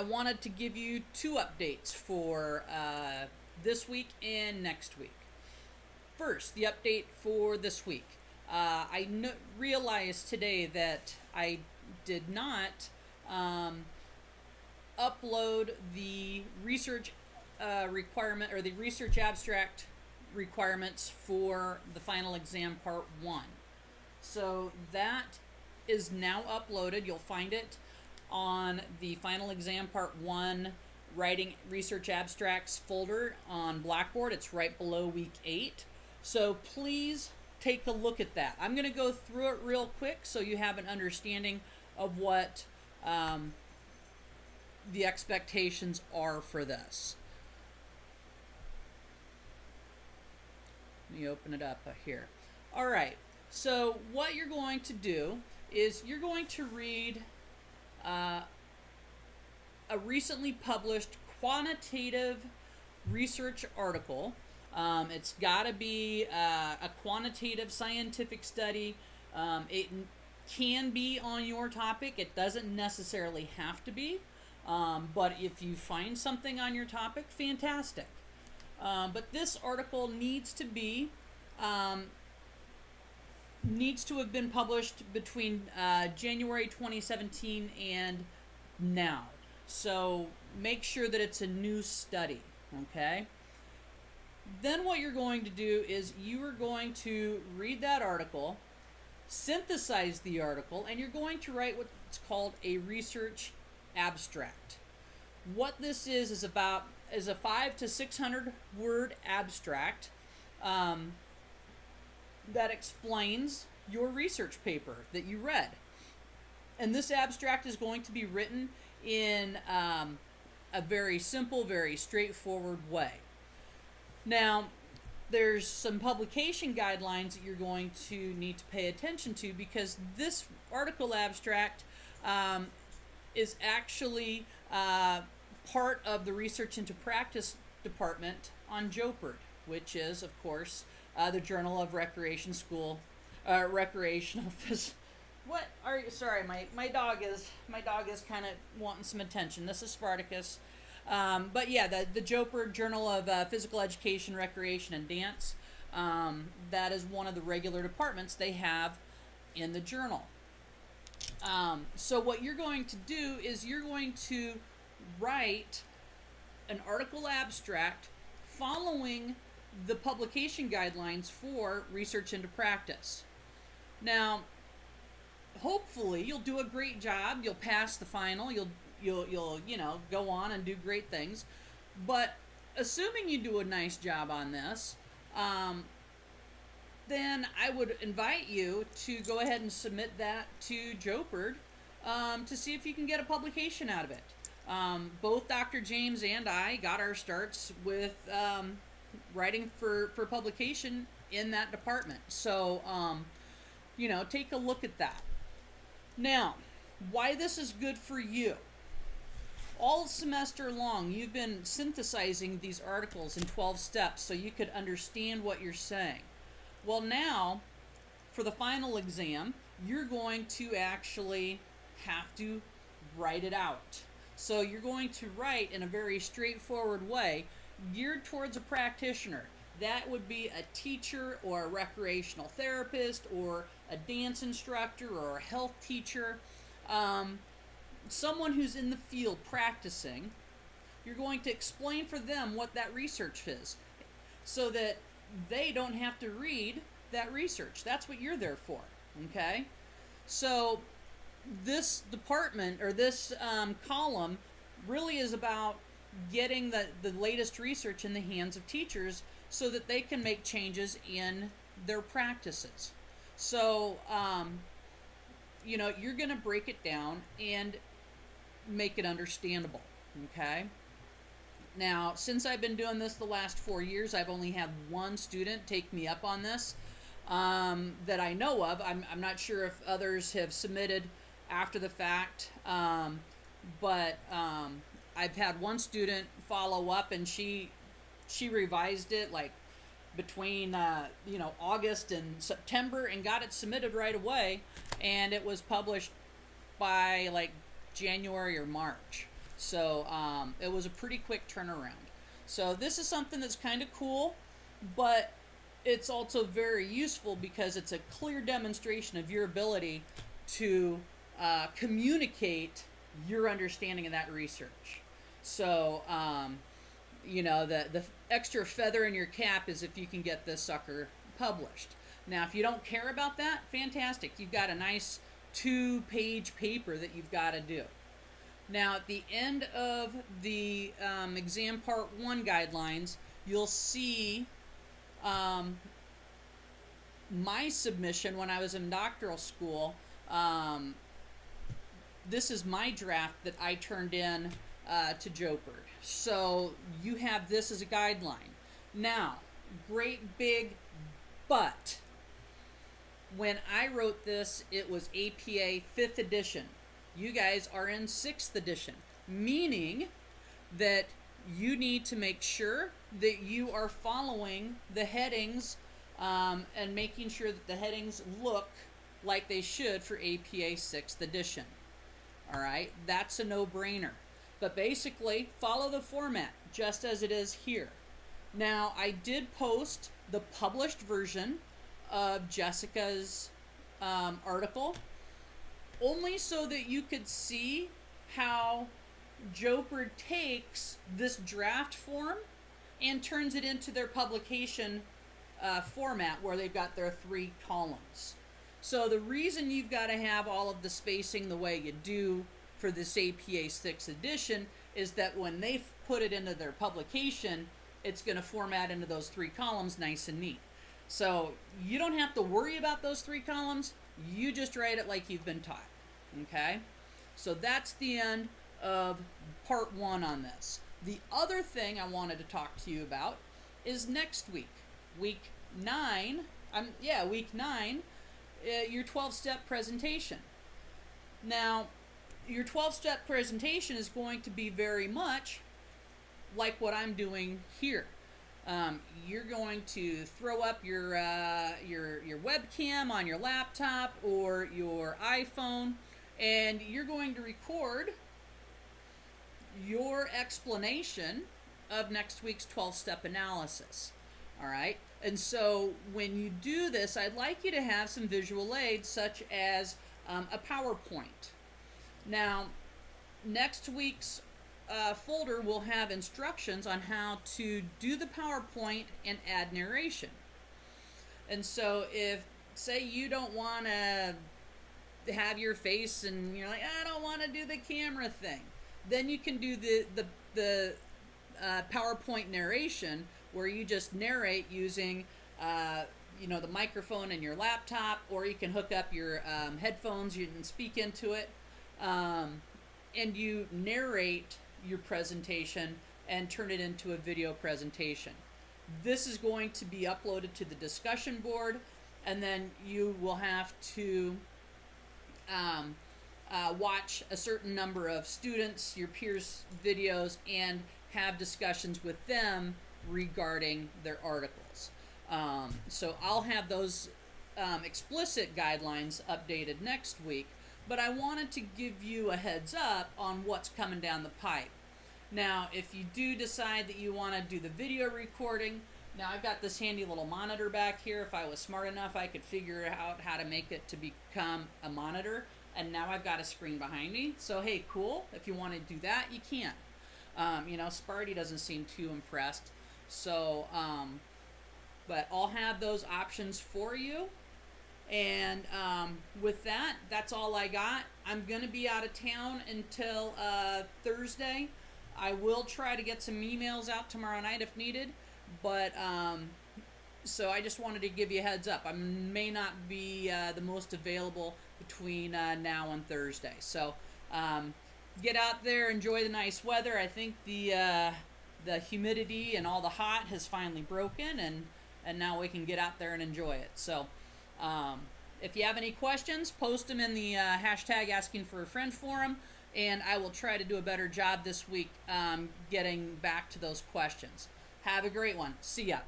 I wanted to give you two updates for this week and next week. First, the update for this week. I realized today that I did not upload the research requirement or the research abstract requirements for the final exam part 1. So that is now uploaded. You'll find it on the final exam part 1 writing research abstracts folder on Blackboard. It's right below week 8. So please take a look at that. I'm going to go through it real quick so you have an understanding of what the expectations are for this. Let me open it up here. All right, so what you're going to do is you're going to read a recently published quantitative research article. It's got to be a quantitative scientific study. It can be on your topic. It doesn't necessarily have to be. But if you find something on your topic, fantastic. But this article needs to have been published between January 2017 and now. So make sure that it's a new study, okay? Then what you're going to do is you are going to read that article, synthesize the article, and you're going to write what's called a research abstract. What this is a 500 to 600 word abstract that explains your research paper that you read. And this abstract is going to be written in a very simple, very straightforward way. Now, there's some publication guidelines that you're going to need to pay attention to, because this article abstract is actually part of the Research into Practice department on JOPERD, which is, of course, the Journal of Recreational What are you? Sorry, my dog is kind of wanting some attention. This is Spartacus. But yeah, the JOPERD, Journal of Physical Education, Recreation, and Dance, that is one of the regular departments they have in the journal. So what you're going to do is you're going to write an article abstract following the publication guidelines for Research into Practice. Now, hopefully you'll do a great job. You'll pass the final. You'll go on and do great things. But assuming you do a nice job on this, then I would invite you to go ahead and submit that to JOPERD to see if you can get a publication out of it. Both Dr. James and I got our starts with writing for publication in that department. So, take a look at that. Now, why this is good for you. All semester long, you've been synthesizing these articles in 12 steps so you could understand what you're saying. Well, now, for the final exam, you're going to actually have to write it out. So you're going to write in a very straightforward way, geared towards a practitioner. That would be a teacher or a recreational therapist or a dance instructor or a health teacher. Someone who's in the field practicing. You're going to explain for them what that research is so that they don't have to read that research. That's what you're there for, okay? So this department or this column really is about getting the latest research in the hands of teachers so that they can make changes in their practices. So, you're going to break it down and make it understandable, okay? Now, since I've been doing this the last 4 years, I've only had one student take me up on this that I know of. I'm not sure if others have submitted after the fact, but I've had one student follow up, and she revised it like between August and September and got it submitted right away, and it was published by like January or March. So it was a pretty quick turnaround. So this is something that's kind of cool, but it's also very useful because it's a clear demonstration of your ability to communicate your understanding of that research. So, the extra feather in your cap is if you can get this sucker published. Now, if you don't care about that, fantastic. You've got a nice 2-page paper that you've got to do. Now, at the end of the exam part 1 guidelines, you'll see my submission when I was in doctoral school. This is my draft that I turned in to Jopard. So you have this as a guideline. Now, great big but. When I wrote this, it was APA 5th edition. You guys are in 6th edition, meaning that you need to make sure that you are following the headings and making sure that the headings look like they should for APA 6th edition. All right, that's a no-brainer. But basically, follow the format just as it is here. Now, I did post the published version of Jessica's article, only so that you could see how Jopard takes this draft form and turns it into their publication format where they've got their 3 columns. So the reason you've got to have all of the spacing the way you do for this APA 6th edition is that when they put it into their publication, it's going to format into those 3 columns nice and neat. So you don't have to worry about those 3 columns. You just write it like you've been taught. Okay? So that's the end of part 1 on this. The other thing I wanted to talk to you about is next week. Week 9, your 12-step presentation. Now, your 12-step presentation is going to be very much like what I'm doing here. You're going to throw up your webcam on your laptop or your iPhone, and you're going to record your explanation of next week's 12-step analysis. All right? And so when you do this, I'd like you to have some visual aids such as a PowerPoint. Now, next week's folder will have instructions on how to do the PowerPoint and add narration. And so if, say, you don't want to have your face and you're like, I don't want to do the camera thing, then you can do the PowerPoint narration where you just narrate using the microphone in your laptop, or you can hook up your headphones, you can speak into it, and you narrate your presentation and turn it into a video presentation. This is going to be uploaded to the discussion board, and then you will have to watch a certain number of students, your peers' videos, and have discussions with them regarding their articles. So I'll have those explicit guidelines updated next week, but I wanted to give you a heads up on what's coming down the pipe. Now, if you do decide that you want to do the video recording, now I've got this handy little monitor back here. If I was smart enough, I could figure out how to make it to become a monitor, and now I've got a screen behind me. So hey, cool, if you want to do that, you can. Sparty doesn't seem too impressed. So, but I'll have those options for you. And with that, that's all I got. I'm going to be out of town until Thursday. I will try to get some emails out tomorrow night if needed. But, so I just wanted to give you a heads up. I may not be the most available between now and Thursday. So, get out there, enjoy the nice weather. I think the humidity and all the hot has finally broken, and now we can get out there and enjoy it. So, if you have any questions, post them in the hashtag asking for a friend forum, and I will try to do a better job this week getting back to those questions. Have a great one. See ya.